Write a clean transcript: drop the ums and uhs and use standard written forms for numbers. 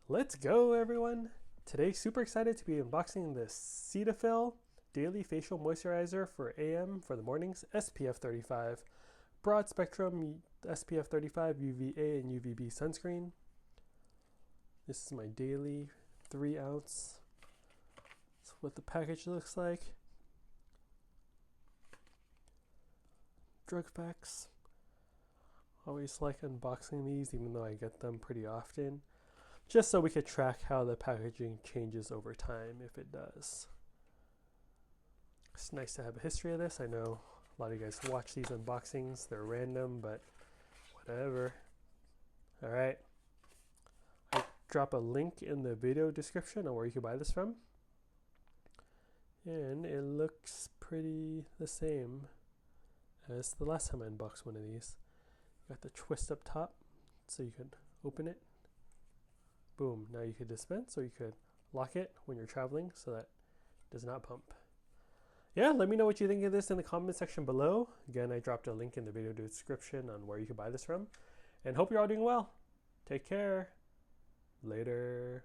Let's go, everyone! Today, super excited to be unboxing the Cetaphil Daily Facial Moisturizer for AM for the mornings, SPF 35. Broad spectrum SPF 35 UVA and UVB sunscreen. This is my daily 3 ounce. That's what the package looks like. Drug facts. Always like unboxing these, even though I get them pretty often, just so we could track how the packaging changes over time, if it does. It's nice to have a history of this. I know a lot of you guys watch these unboxings. They're random, but whatever. All right. I drop a link in the video description on where you can buy this from. And it looks pretty the same as the last time I unboxed one of these. Got the twist up top, so you could open it. Boom, now you could dispense, or you could lock it when you're traveling so that it does not pump. Yeah, let me know what you think of this in the comment section below. Again, I dropped a link in the video description on where you can buy this from. And hope you're all doing well. Take care. Later.